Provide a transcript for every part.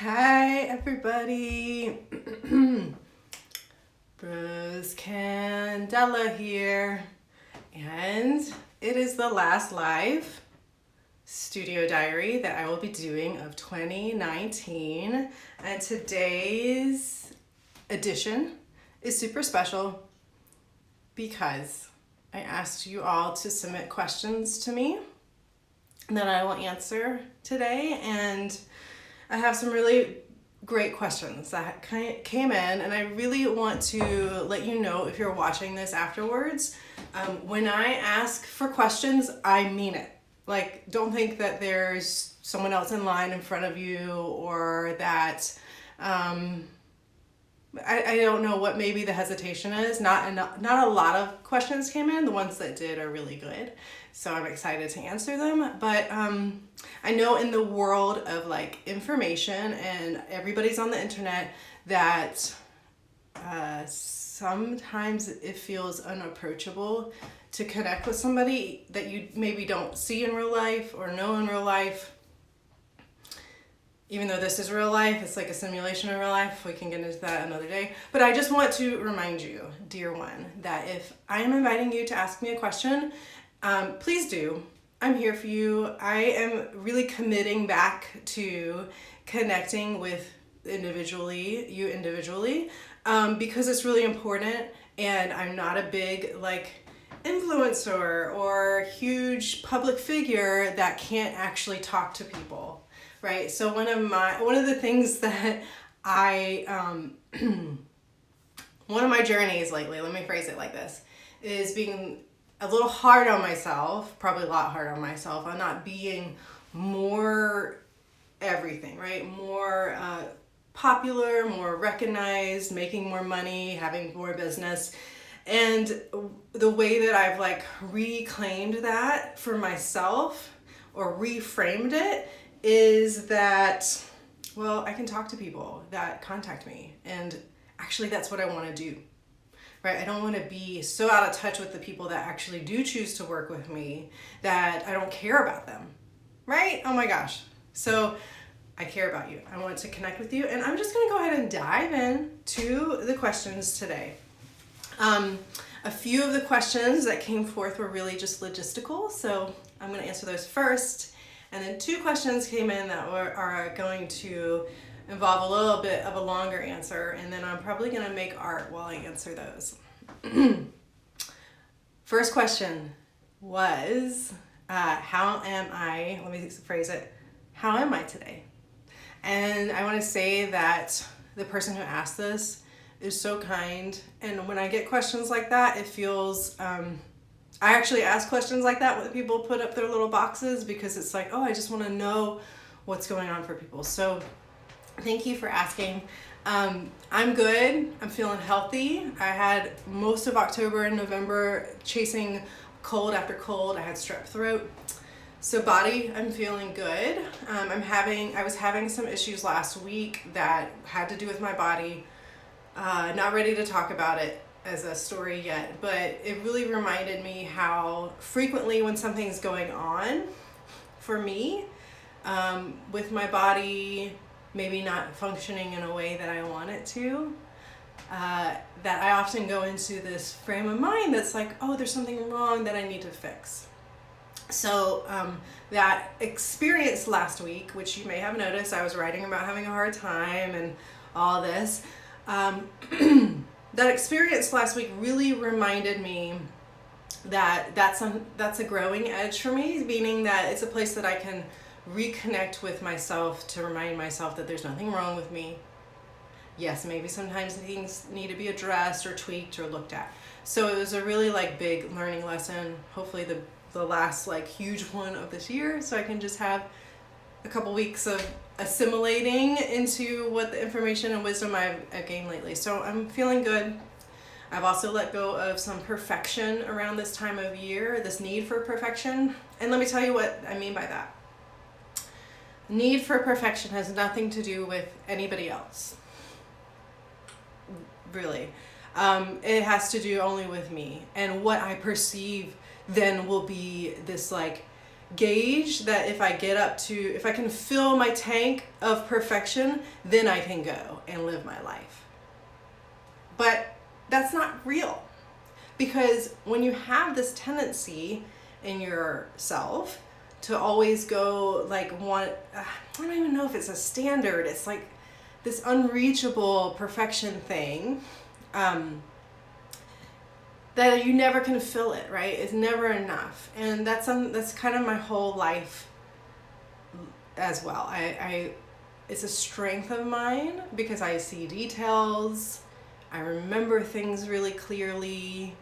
Hi, everybody. Bruce Candela here, and it is the last live studio diary that I will be doing of 2019. And today's edition is super special because I asked you all to submit questions to me that I will answer today, and I have some really great questions that came in, and I really want to let you know, if you're watching this afterwards, when I ask for questions, I mean it. Like, don't think that there's someone else in line in front of you, or that I don't know what maybe the hesitation is. Not a lot of questions came in. The ones that did are really good, so I'm excited to answer them. But I know in the world of like information, and everybody's on the internet, that sometimes it feels unapproachable to connect with somebody that you maybe don't see in real life or know in real life. Even though this is real life, it's like a simulation of real life. We can get into that another day. But I just want to remind you, dear one, that if I am inviting you to ask me a question, please do. I'm here for you. I am really committing back to connecting with you individually, because it's really important. And I'm not a big influencer or huge public figure that can't actually talk to people. Right. So one of the things that one of my journeys lately, let me phrase it like this, is being a little hard on myself, probably a lot hard on myself, on not being more everything, right? More popular, more recognized, making more money, having more business. And the way that I've reclaimed that for myself, or reframed it, is that, well, I can talk to people that contact me, and actually that's what I want to do, right? I don't want to be so out of touch with the people that actually do choose to work with me that I don't care about them, right? Oh my gosh. So I care about you. I want to connect with you, and I'm just going to go ahead and dive in to the questions today. A few of the questions that came forth were really just logistical, so I'm going to answer those first. And then 2 questions came in that are going to involve a little bit of a longer answer, and then I'm probably going to make art while I answer those. First question was, how am I, let me phrase it, how am I today? And I want to say that the person who asked this is so kind, and when I get questions like that, it feels, I actually ask questions like that when people put up their little boxes, because it's like, oh, I just want to know what's going on for people. So thank you for asking. I'm good. I'm feeling healthy. I had most of October and November chasing cold after cold. I had strep throat. So body, I'm feeling good. I was having some issues last week that had to do with my body. Not ready to talk about it as a story yet, but it really reminded me how frequently when something's going on for me, with my body maybe not functioning in a way that I want it to, that I often go into this frame of mind that's like, oh, there's something wrong that I need to fix. So that experience last week, which you may have noticed, I was writing about having a hard time and all this, that experience last week really reminded me that that's a growing edge for me, meaning that it's a place that I can reconnect with myself to remind myself that there's nothing wrong with me. Yes, maybe sometimes things need to be addressed or tweaked or looked at. So it was a really big learning lesson, hopefully the last huge one of this year, so I can just have a couple weeks of assimilating into what the information and wisdom I've gained lately. So I'm feeling good. I've also let go of some perfection around this time of year, this need for perfection. And let me tell you what I mean by that. Need for perfection has nothing to do with anybody else. Really. It has to do only with me. And what I perceive then will be this gauge that if I can fill my tank of perfection, then I can go and live my life. But that's not real, because when you have this tendency in yourself to always go like I don't even know if it's a standard, it's like this unreachable perfection thing, that you never can fill it, right? It's never enough. And that's kind of my whole life as well. It's a strength of mine because I see details, I remember things really clearly,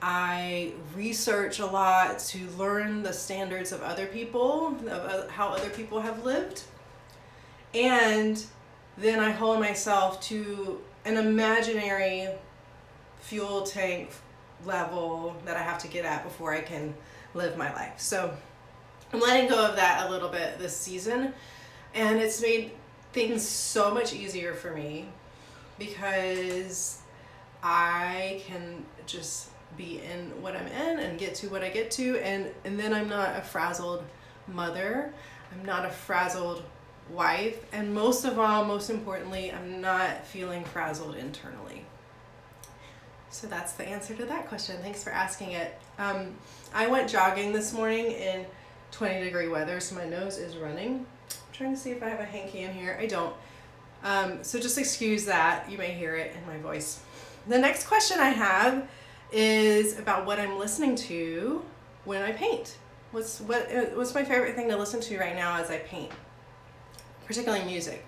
I research a lot to learn the standards of other people, of how other people have lived. And then I hold myself to an imaginary fuel tank level that I have to get at before I can live my life. So I'm letting go of that a little bit this season, and it's made things so much easier for me because I can just be in what I'm in and get to what I get to, and then I'm not a frazzled mother, I'm not a frazzled wife, and most of all, most importantly, I'm not feeling frazzled internally. So that's the answer to that question. Thanks for asking it. I went jogging this morning in 20-degree weather, so my nose is running. I'm trying to see if I have a hanky in here. I don't. So just excuse that. You may hear it in my voice. The next question I have is about what I'm listening to when I paint. What's my favorite thing to listen to right now as I paint, particularly music?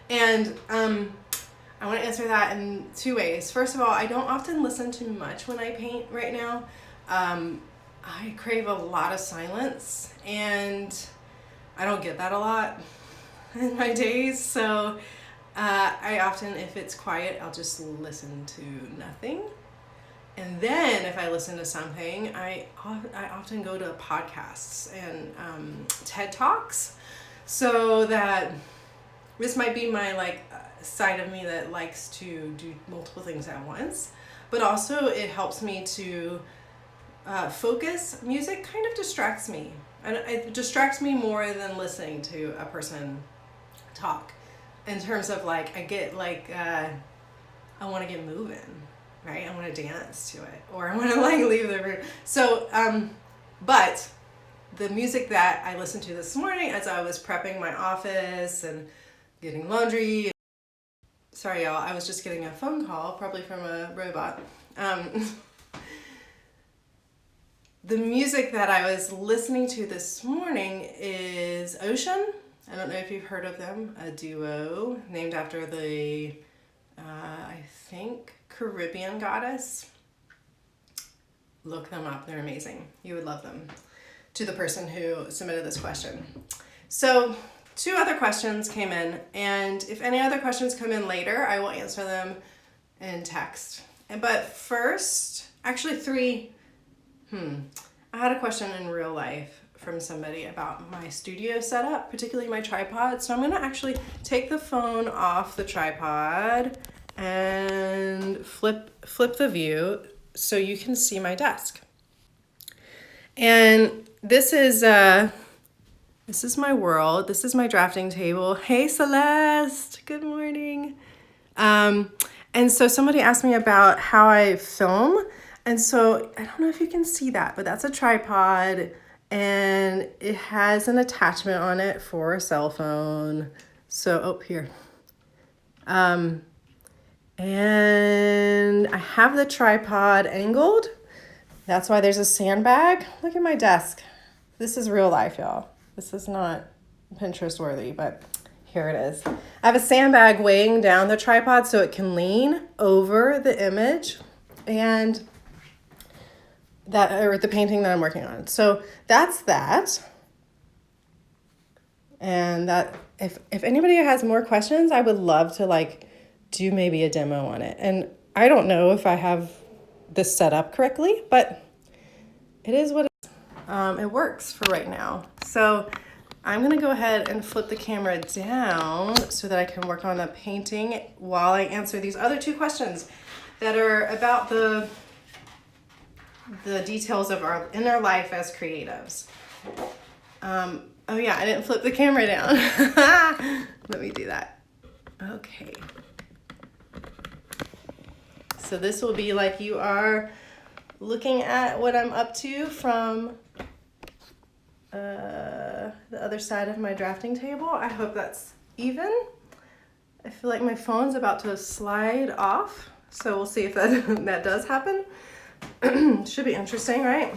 And I want to answer that in two ways. First of all, I don't often listen to much when I paint right now. I crave a lot of silence, and I don't get that a lot in my days. So I often, if it's quiet, I'll just listen to nothing. And then if I listen to something, I often go to podcasts and TED Talks, so that this might be my side of me that likes to do multiple things at once, but also it helps me to focus. Music kind of distracts me, and it distracts me more than listening to a person talk, in terms of I get I want to get moving, right? I want to dance to it, or I want to leave the room. So but the music that I listened to this morning as I was prepping my office and getting laundry. Sorry, y'all, I was just getting a phone call, probably from a robot. The music that I was listening to this morning is Ocean. I don't know if you've heard of them, a duo named after the, I think, Caribbean goddess. Look them up, they're amazing. You would love them. To the person who submitted this question. So, 2 other questions came in, and if any other questions come in later, I will answer them in text. But first, actually 3, I had a question in real life from somebody about my studio setup, particularly my tripod. So I'm gonna actually take the phone off the tripod and flip the view so you can see my desk. And this is my world. This is my drafting table. Hey, Celeste. Good morning. And so somebody asked me about how I film. And so I don't know if you can see that, but that's a tripod, and it has an attachment on it for a cell phone. So, here. And I have the tripod angled. That's why there's a sandbag. Look at my desk. This is real life, y'all. This is not Pinterest worthy, but here it is. I have a sandbag weighing down the tripod so it can lean over the image and the painting that I'm working on. So that's that. And that if anybody has more questions, I would love to do maybe a demo on it. And I don't know if I have this set up correctly, but it is what it is. It works for right now. So I'm gonna go ahead and flip the camera down so that I can work on a painting while I answer these other 2 questions that are about the details of our inner life as creatives. Oh yeah, I didn't flip the camera down. Let me do that. Okay. So this will be like you are looking at what I'm up to from the other side of my drafting table. I hope that's even. I feel like my phone's about to slide off, so we'll see if that that does happen. Should be interesting, right?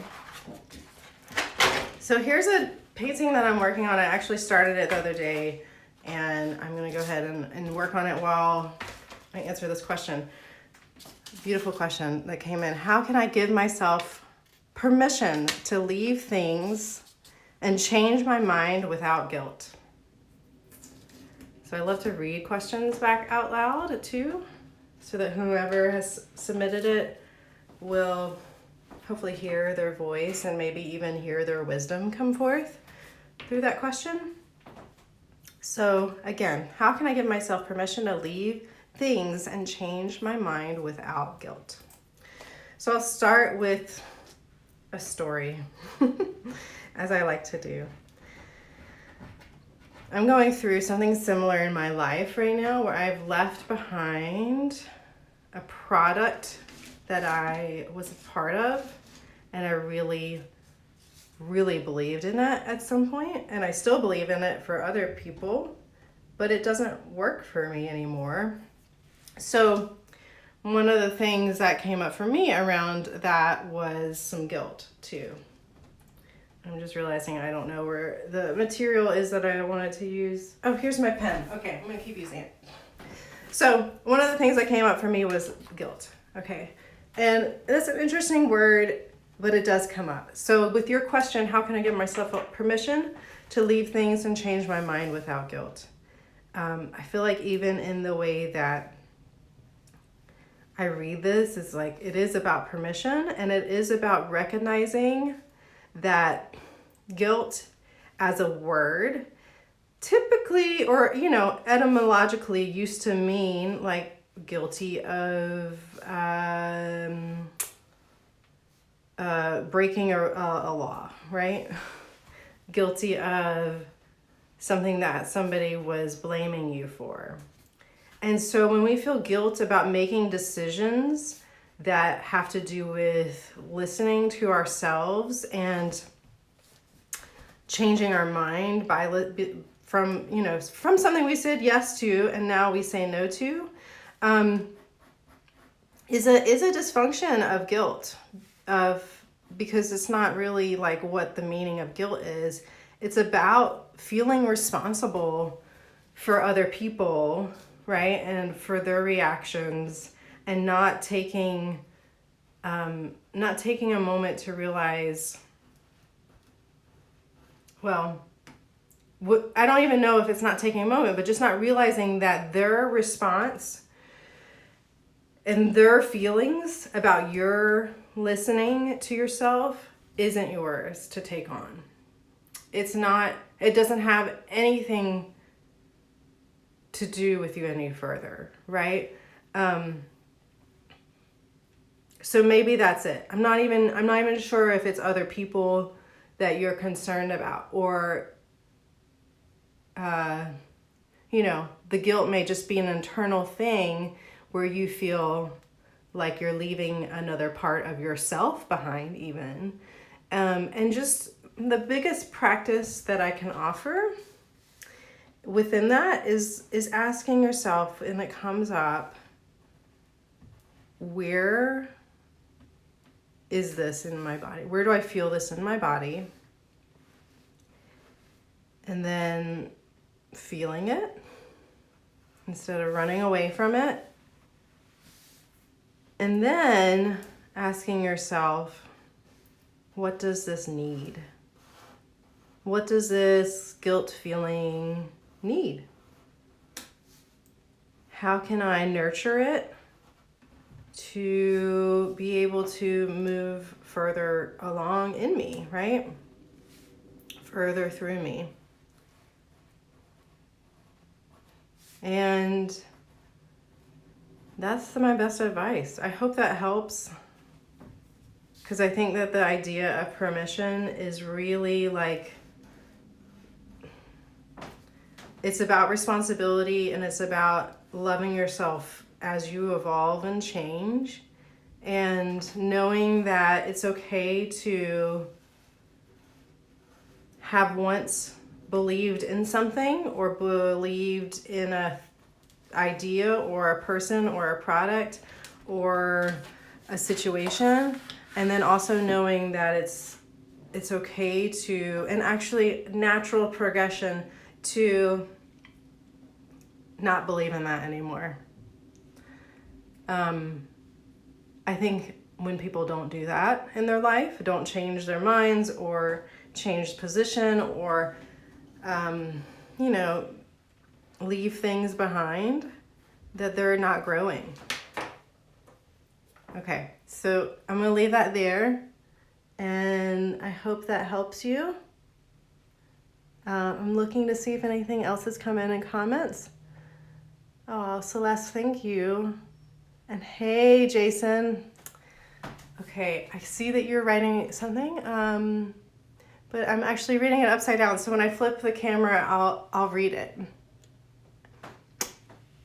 So here's a painting that I'm working on. I actually started it the other day, and I'm gonna go ahead and work on it while I answer this question. Beautiful question that came in. How can I give myself permission to leave things and change my mind without guilt? So I love to read questions back out loud too, so that whoever has submitted it will hopefully hear their voice and maybe even hear their wisdom come forth through that question. So again, how can I give myself permission to leave things and change my mind without guilt? So I'll start with a story, as I like to do. I'm going through something similar in my life right now where I've left behind a product that I was a part of, and I really believed in it at some point, and I still believe in it for other people, but it doesn't work for me anymore. So one of the things that came up for me around that was some guilt too. I'm just realizing I don't know where the material is that I wanted to use. Oh, here's my pen. Okay, I'm gonna keep using it. So one of the things that came up for me was guilt. Okay, and that's an interesting word, but it does come up. So with your question, how can I give myself permission to leave things and change my mind without guilt? I feel like even in the way that I read this, it's like it is about permission, and it is about recognizing that guilt as a word typically, or etymologically, used to mean like guilty of breaking a law, right? Guilty of something that somebody was blaming you for. And so when we feel guilt about making decisions that have to do with listening to ourselves and changing our mind from something we said yes to and now we say no to, is a dysfunction of guilt, because it's not really like what the meaning of guilt is. It's about feeling responsible for other people, right, and for their reactions, and not taking a moment to realize, well, I don't even know if it's not taking a moment, but just not realizing that their response and their feelings about your listening to yourself isn't yours to take on. It doesn't have anything to do with you any further, right? So maybe that's it. I'm not even sure if it's other people that you're concerned about, or the guilt may just be an internal thing where you feel like you're leaving another part of yourself behind even. And just the biggest practice that I can offer within that is asking yourself, and it comes up, where is this in my body? Where do I feel this in my body? And then feeling it instead of running away from it. And then asking yourself, what does this need? What does this guilt feeling need? How can I nurture it to be able to move further along in me, right? Further through me. And that's my best advice. I hope that helps, because I think that the idea of permission is really like it's about responsibility, and it's about loving yourself as you evolve and change, and knowing that it's okay to have once believed in something or believed in a idea or a person or a product or a situation, and then also knowing that it's okay to, and actually natural progression to not believe in that anymore. I think when people don't do that in their life, don't change their minds or change position or, leave things behind, that they're not growing. Okay, so I'm going to leave that there, and I hope that helps you. I'm looking to see if anything else has come in comments. Oh, Celeste, thank you. And hey, Jason. Okay, I see that you're writing something, but I'm actually reading it upside down. So when I flip the camera, I'll read it.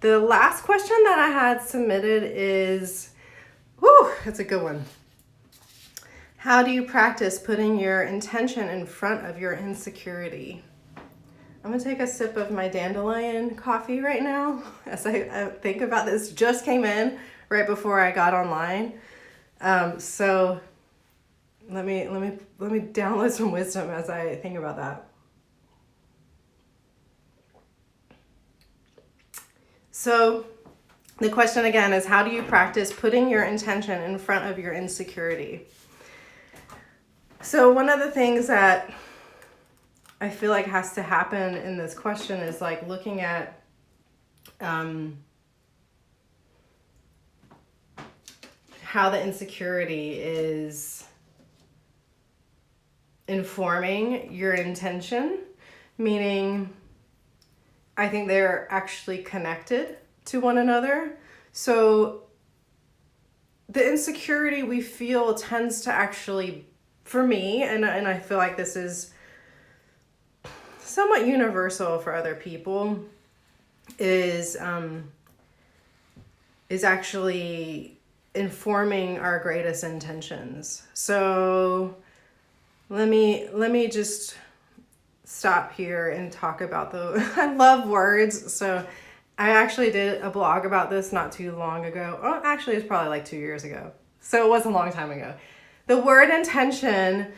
The last question that I had submitted is, that's a good one. How do you practice putting your intention in front of your insecurity? I'm gonna take a sip of my dandelion coffee right now as I think about this. Just came in right before I got online. So let me download some wisdom as I think about that. So the question again is, how do you practice putting your intention in front of your insecurity? So one of the things that I feel like has to happen in this question is like looking at how the insecurity is informing your intention, meaning I think they're actually connected to one another. So the insecurity we feel tends to actually, for me, and I feel like this is somewhat universal for other people, is actually informing our greatest intentions. So let me just stop here and talk about I love words. So I actually did a blog about this not too long ago. Oh, actually it's probably like 2 years ago. So it was a long time ago. The word intention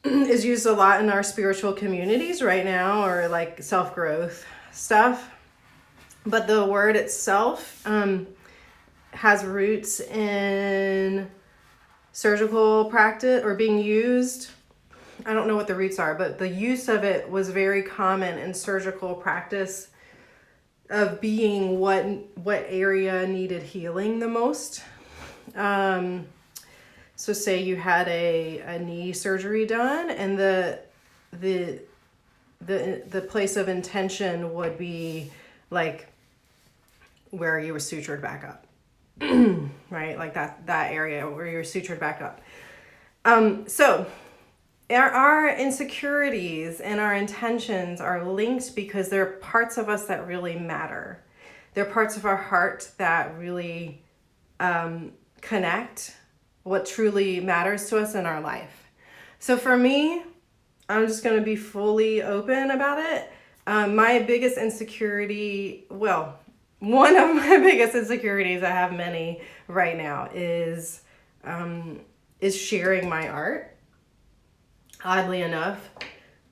is used a lot in our spiritual communities right now, or like self-growth stuff. But the word itself has roots in surgical practice or being used. I don't know what the roots are, but the use of it was very common in surgical practice of being what area needed healing the most. So say you had a knee surgery done, and the place of intention would be like where you were sutured back up. Right? Like that area where you're sutured back up. So our insecurities and our intentions are linked because they're parts of us that really matter. They're parts of our heart that really connect what truly matters to us in our life. So for me, I'm just going to be fully open about it. My biggest insecurity, well, one of my biggest insecurities, I have many right now, is sharing my art. Oddly enough,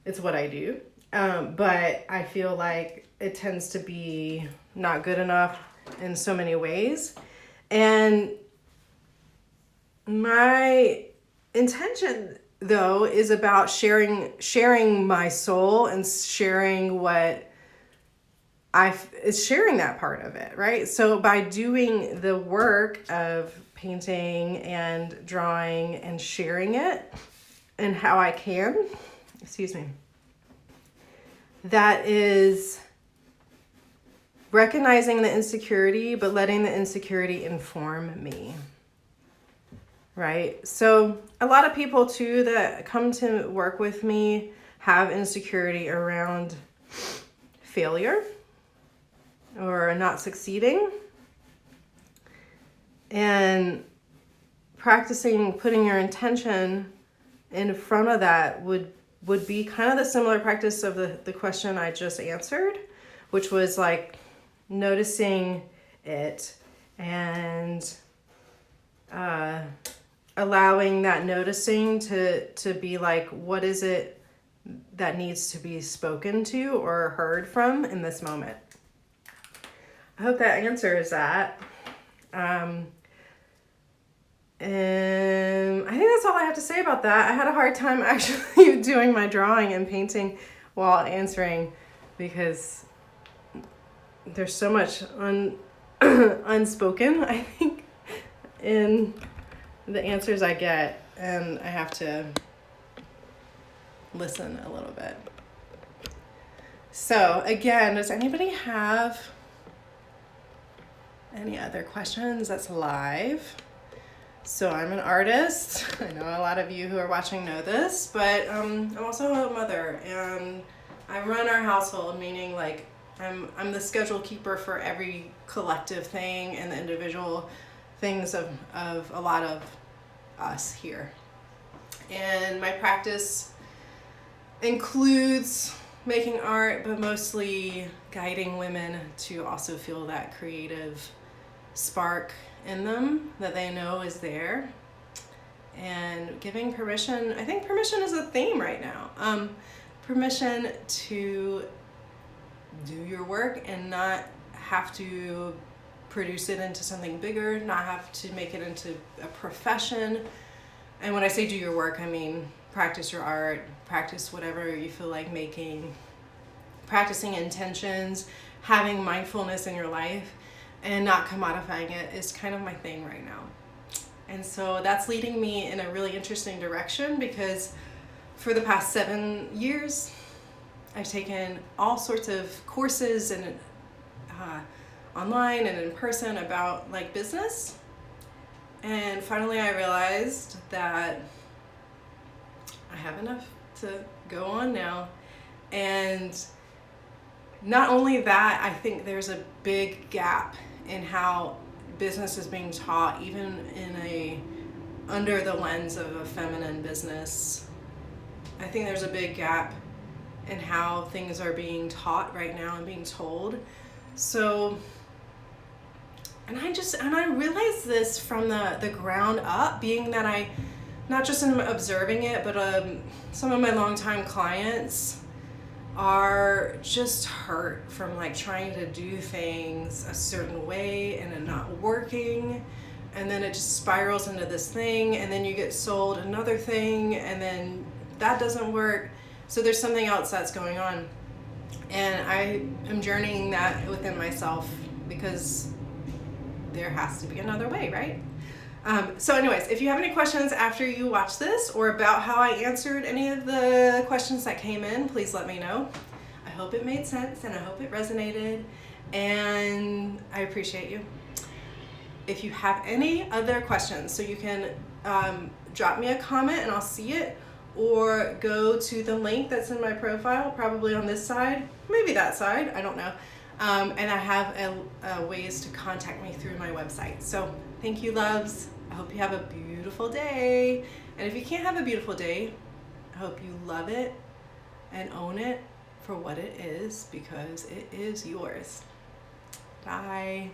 it's what I do. But I feel like it tends to be not good enough in so many ways. And my intention, though, is about sharing my soul and sharing what is sharing that part of it, right? So by doing the work of painting and drawing and sharing it and how I can, that is recognizing the insecurity, but letting the insecurity inform me. Right? So a lot of people too that come to work with me have insecurity around failure or not succeeding. And practicing putting your intention in front of that would be kind of the similar practice of the question I just answered, which was like noticing it and allowing that noticing to be like, what is it that needs to be spoken to or heard from in this moment? I hope that answers that. And I think that's all I have to say about that. I had a hard time actually doing my drawing and painting while answering because there's so much unspoken, I think, in the answers I get, and I have to listen a little bit. So again, does anybody have any other questions that's live? So I'm an artist. I know a lot of you who are watching know this, but I'm also a mother, and I run our household, meaning like I'm the schedule keeper for every collective thing and the individual things of a lot of us here. And my practice includes making art, but mostly guiding women to also feel that creative spark in them that they know is there, and giving permission. I think permission is a theme right now. Permission to do your work and not have to produce it into something bigger, not have to make it into a profession. And when I say do your work, I mean practice your art, practice whatever you feel like making, practicing intentions, having mindfulness in your life, and not commodifying it is kind of my thing right now. And so that's leading me in a really interesting direction, because for the past 7 years, I've taken all sorts of courses and online and in person about like business. And finally I realized that I have enough to go on now. And not only that, I think there's a big gap in how business is being taught, even under the lens of a feminine business. I think there's a big gap in how things are being taught right now and being told. So, and I realized this from the ground up, being that I not just am observing it, but some of my longtime clients are just hurt from like trying to do things a certain way and it not working, and then it just spirals into this thing, and then you get sold another thing, and then that doesn't work. So there's something else that's going on, and I am journeying that within myself, because there has to be another way, right? So anyways, if you have any questions after you watch this or about how I answered any of the questions that came in, please let me know. I hope it made sense and I hope it resonated, and I appreciate you. If you have any other questions, so you can drop me a comment and I'll see it, or go to the link that's in my profile, probably on this side, maybe that side, I don't know. And I have ways to contact me through my website. So thank you, loves. I hope you have a beautiful day. And if you can't have a beautiful day, I hope you love it and own it for what it is, because it is yours. Bye.